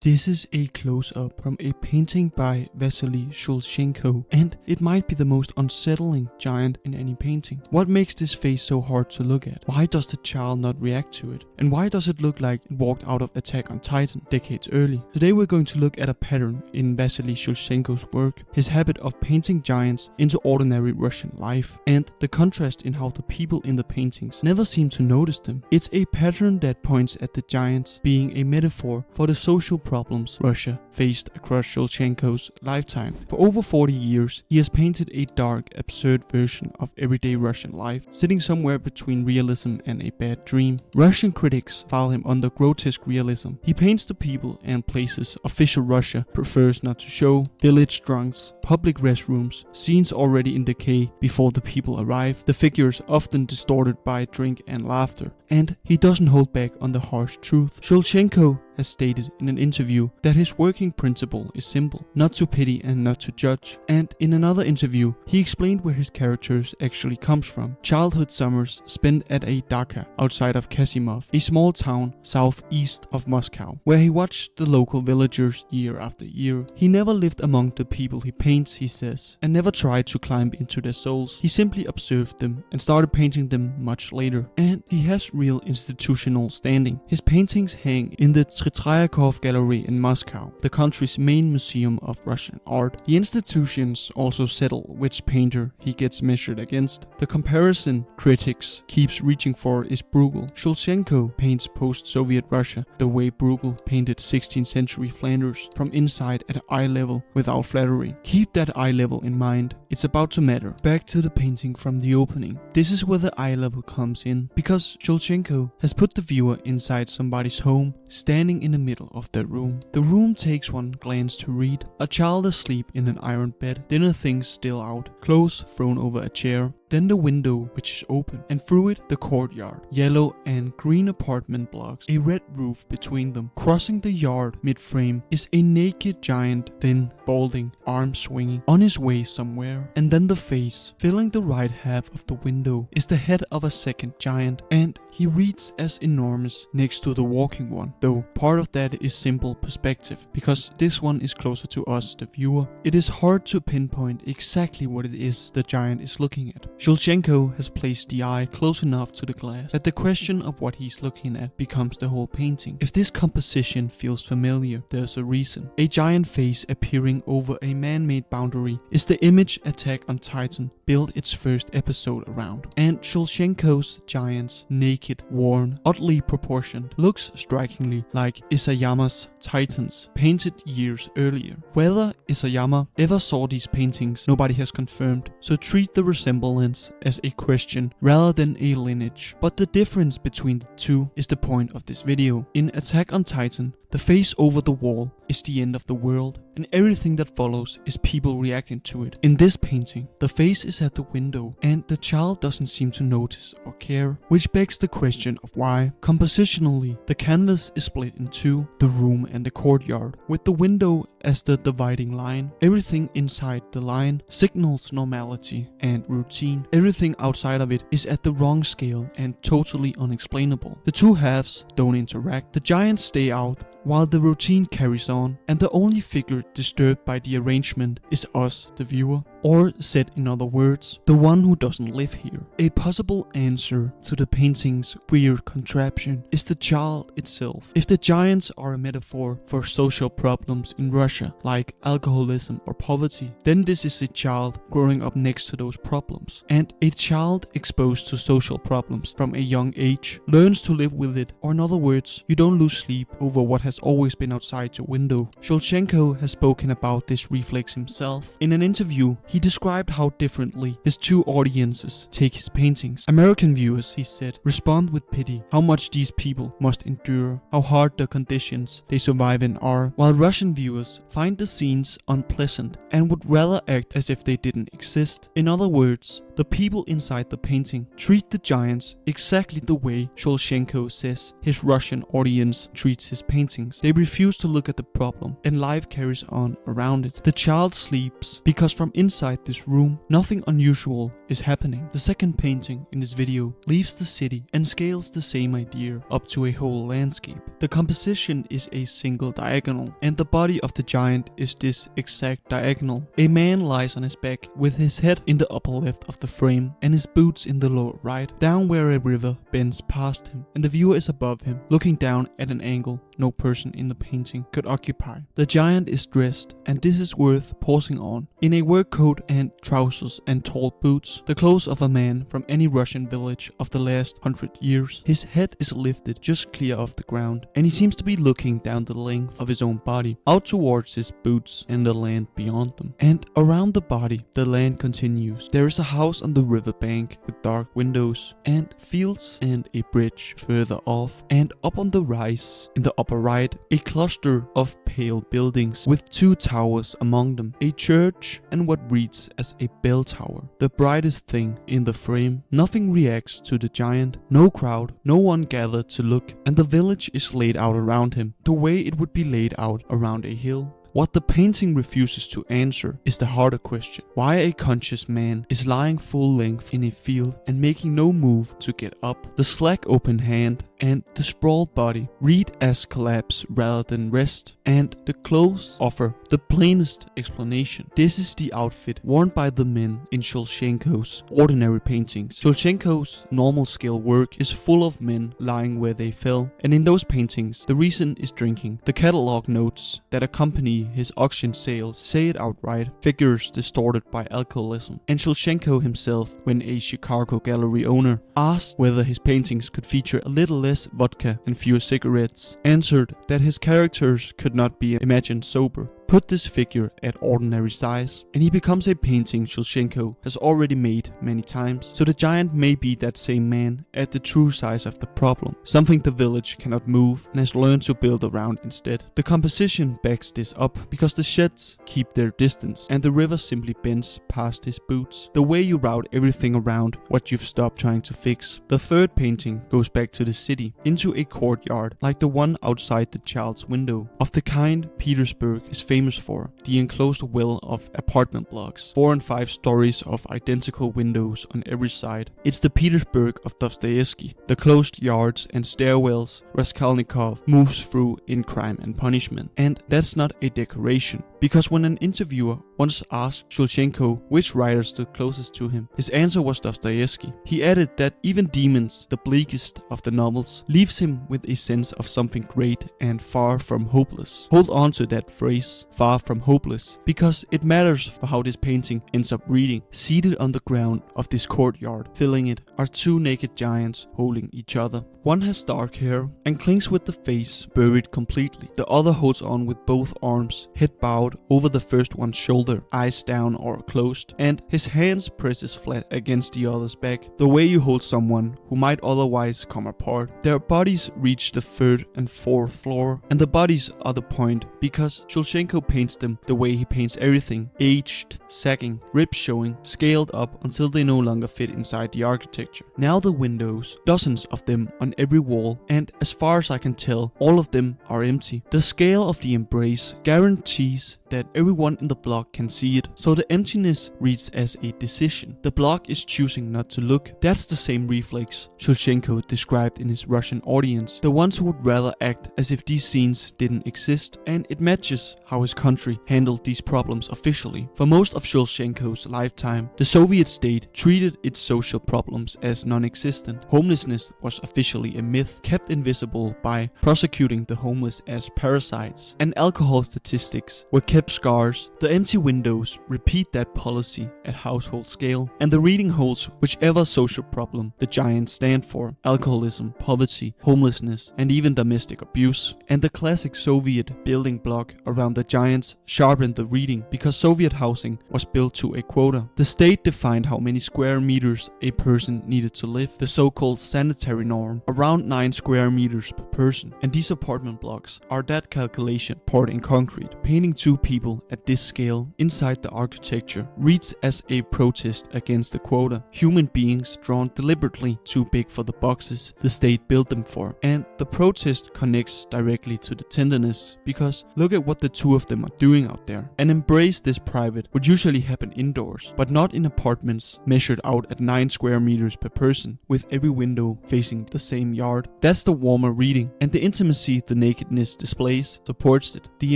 This is a close-up from a painting by Vasily Shulzhenko, and it might be the most unsettling giant in any painting. What makes this face so hard to look at? Why does the child not react to it? And why does it look like it walked out of Attack on Titan decades early? Today we're going to look at a pattern in Vasily Shulzhenko's work, his habit of painting giants into ordinary Russian life, and the contrast in how the people in the paintings never seem to notice them. It's a pattern that points at the giants being a metaphor for the social problems Russia faced across Shulzhenko's lifetime. For over 40 years, he has painted a dark, absurd version of everyday Russian life, sitting somewhere between realism and a bad dream. Russian critics file him under grotesque realism. He paints the people and places official Russia prefers not to show: village drunks, public restrooms, scenes already in decay before the people arrive, the figures often distorted by drink and laughter, and he doesn't hold back on the harsh truth. Shulzhenko has stated in an interview that his working principle is simple: not to pity and not to judge. And in another interview, he explained where his characters actually comes from. Childhood summers spent at a JAJKU outside of Kasimov, a small town southeast of Moscow, where he watched the local villagers year after year. He never lived among the people he paints, he says, and never tried to climb into their souls. He simply observed them and started painting them much later. And he has real institutional standing. His paintings hang in the JAJKU Gallery in Moscow, the country's main museum of Russian art. The institutions also settle which painter he gets measured against. The comparison critics keeps reaching for is Bruegel. Shulzhenko paints post-Soviet Russia the way Bruegel painted 16th century Flanders, from inside at eye level without flattery. Keep that eye level in mind. It's about to matter. Back to the painting from the opening. This is where the eye level comes in, because Shulzhenko has put the viewer inside somebody's home, standing in the middle of their room. The room takes one glance to read: a child asleep in an iron bed, dinner things still out, clothes thrown over a chair, then the window, which is open, and through it the courtyard, yellow and green apartment blocks, a red roof between them. Crossing the yard mid-frame is a naked giant, thin, balding, arms swinging, on his way somewhere. And then the face, filling the right half of the window, is the head of a second giant, and he reads as enormous next to the walking one, though part of that is simple perspective, because this one is closer to us, the viewer. It is hard to pinpoint exactly what it is the giant is looking at. Shulzhenko has placed the eye close enough to the glass that the question of what he's looking at becomes the whole painting. If this composition feels familiar, there's a reason. A giant face appearing over a man-made boundary is the image Attack on Titan built its first episode around. And Shulzhenko's giants, naked, worn, oddly proportioned, looks strikingly like Isayama's Titans, painted years earlier. Whether Isayama ever saw these paintings, nobody has confirmed, so treat the resemblance as a question rather than a lineage. But the difference between the two is the point of this video. In Attack on Titan, the face over the wall is the end of the world, and everything that follows is people reacting to it. In this painting, the face is at the window, and the child doesn't seem to notice or care, which begs the question of why. Compositionally, the canvas is split in two, the room and the courtyard, with the window as the dividing line. Everything inside the line signals normality and routine. Everything outside of it is at the wrong scale and totally unexplainable. The two halves don't interact. The giants stay out while the routine carries on, and the only figure disturbed by the arrangement is us, the viewer. Or said in other words, the one who doesn't live here. A possible answer to the painting's weird contraption is the child itself. If the giants are a metaphor for social problems in Russia, like alcoholism or poverty, then this is a child growing up next to those problems. And a child exposed to social problems from a young age learns to live with it, or in other words, you don't lose sleep over what has always been outside your window. Shulzhenko has spoken about this reflex himself. In an interview, he described how differently his two audiences take his paintings. American viewers, he said, respond with pity, how much these people must endure, how hard the conditions they survive in are, while Russian viewers find the scenes unpleasant and would rather act as if they didn't exist. In other words, the people inside the painting treat the giants exactly the way Shulzhenko says his Russian audience treats his paintings. They refuse to look at the problem, and life carries on around it. The child sleeps because from inside this room, nothing unusual is happening. The second painting in this video leaves the city and scales the same idea up to a whole landscape. The composition is a single diagonal, and the body of the giant is this exact diagonal. A man lies on his back with his head in the upper left of the frame and his boots in the lower right, down where a river bends past him, and the viewer is above him, looking down at an angle no person in the painting could occupy. The giant is dressed, and this is worth pausing on, in a work coat and trousers and tall boots, the clothes of a man from any Russian village of the last 100 years. His head is lifted just clear off the ground, and he seems to be looking down the length of his own body, out towards his boots and the land beyond them. And around the body, the land continues. There is a house on the river bank with dark windows, and fields and a bridge further off, and up on the rise, in the upper right, a cluster of pale buildings with 2 towers among them, a church and what reads as a bell tower, the brightest thing in the frame. Nothing reacts to the giant, no crowd, no one gathered to look, and the village is laid out around him, the way it would be laid out around a hill. What the painting refuses to answer is the harder question: why a conscious man is lying full length in a field and making no move to get up. The slack open hand and the sprawled body read as collapse rather than rest, and the clothes offer the plainest explanation. This is the outfit worn by the men in Shulzhenko's ordinary paintings. Shulzhenko's normal scale work is full of men lying where they fell, and in those paintings the reason is drinking. The catalog notes that accompany his auction sales say it outright, figures distorted by alcoholism. And Shulzhenko himself, when a Chicago gallery owner asked whether his paintings could feature a little less vodka and fewer cigarettes, answered that his characters could not be imagined sober. Put this figure at ordinary size, and he becomes a painting Shulzhenko has already made many times. So the giant may be that same man at the true size of the problem, something the village cannot move and has learned to build around instead. The composition backs this up because the sheds keep their distance and the river simply bends past his boots, the way you route everything around what you've stopped trying to fix. The third painting goes back to the city, into a courtyard like the one outside the child's window, of the kind Petersburg is famous for, the enclosed well of apartment blocks, 4 and 5 stories of identical windows on every side. It's the Petersburg of Dostoevsky, the closed yards and stairwells Raskolnikov moves through in Crime and Punishment. And that's not a decoration, because when an interviewer once asked Shulzhenko which writer stood closest to him, his answer was Dostoevsky. He added that even Demons, the bleakest of the novels, leaves him with a sense of something great and far from hopeless. Hold on to that phrase, far from hopeless, because it matters for how this painting ends up reading. Seated on the ground of this courtyard, filling it, are 2 naked giants holding each other. One has dark hair and clings with the face buried completely. The other holds on with both arms, head bowed over the first one's shoulder, eyes down or closed, and his hands presses flat against the other's back, the way you hold someone who might otherwise come apart. Their bodies reach the 3rd and 4th floor, and the bodies are the point because Shulzhenko paints them the way he paints everything: aged, sagging, ribs showing, scaled up until they no longer fit inside the architecture. Now the windows, dozens of them on every wall, and as far as I can tell, all of them are empty. The scale of the embrace guarantees that everyone in the block can see it, so the emptiness reads as a decision. The block is choosing not to look. That's the same reflex Shulzhenko described in his Russian audience, the ones who would rather act as if these scenes didn't exist, and it matches how his country handled these problems officially. For most of Shulzhenko's lifetime, the Soviet state treated its social problems as non-existent. Homelessness was officially a myth, kept invisible by prosecuting the homeless as parasites, and alcohol statistics were kept scarce. The empty windows repeat that policy at household scale, and the reading holds whichever social problem the giants stand for: alcoholism, poverty, homelessness, and even domestic abuse. And the classic Soviet building block around the giants sharpened the reading because Soviet housing was built to a quota. The state defined how many square meters a person needed to live, the so-called sanitary norm, around 9 square meters per person, and these apartment blocks are that calculation poured in concrete. Painting 2 people at this scale inside the architecture reads as a protest against the quota. Human beings drawn deliberately too big for the boxes the state built them for, and the protest connects directly to the tenderness, because look at what the 2 of them are doing out there. An embrace this private would usually happen indoors, but not in apartments measured out at 9 square meters per person, with every window facing the same yard. That's the warmer reading, and the intimacy the nakedness displays supports it. The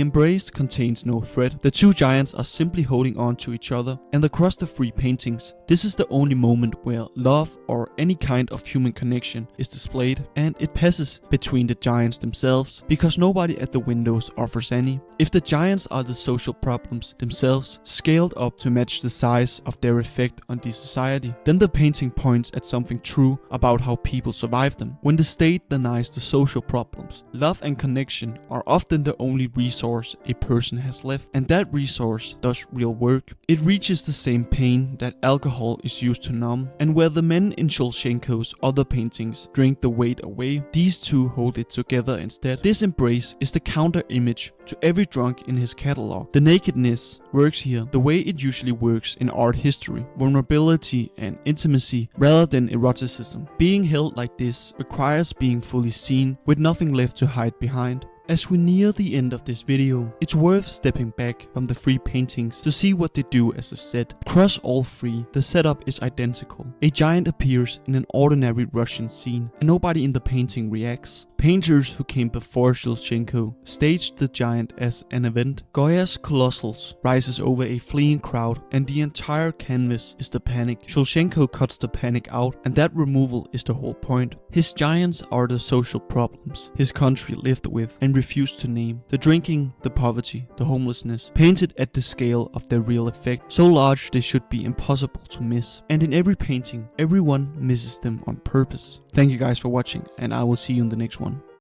embrace contains no threat. The two giants are simply holding on to each other, and across the 3 paintings, this is the only moment where love or any kind of human connection is displayed, and it passes between the giants themselves, because nobody at the windows offers any. If the giants are the social problems themselves, scaled up to match the size of their effect on the society, then the painting points at something true about how people survive them. When the state denies the social problems, love and connection are often the only resource a person has left, and that resource does real work. It reaches the same pain that alcohol is used to numb, and where the men in Shulzhenko's other paintings drink the weight away, these two hold it together instead. This embrace is the counter image to every drunk in his catalog. The nakedness works here the way it usually works in art history: vulnerability and intimacy rather than eroticism. Being held like this requires being fully seen, with nothing left to hide behind. As we near the end of this video, it's worth stepping back from the 3 paintings to see what they do as a set. Across all 3, the setup is identical. A giant appears in an ordinary Russian scene, and nobody in the painting reacts. Painters who came before Shulzhenko staged the giant as an event. Goya's Colossals rises over a fleeing crowd, and the entire canvas is the panic. Shulzhenko cuts the panic out, and that removal is the whole point. His giants are the social problems his country lived with and refused to name. The drinking, the poverty, the homelessness, painted at the scale of their real effect, so large they should be impossible to miss. And in every painting, everyone misses them on purpose. Thank you guys for watching, and I will see you in the next one.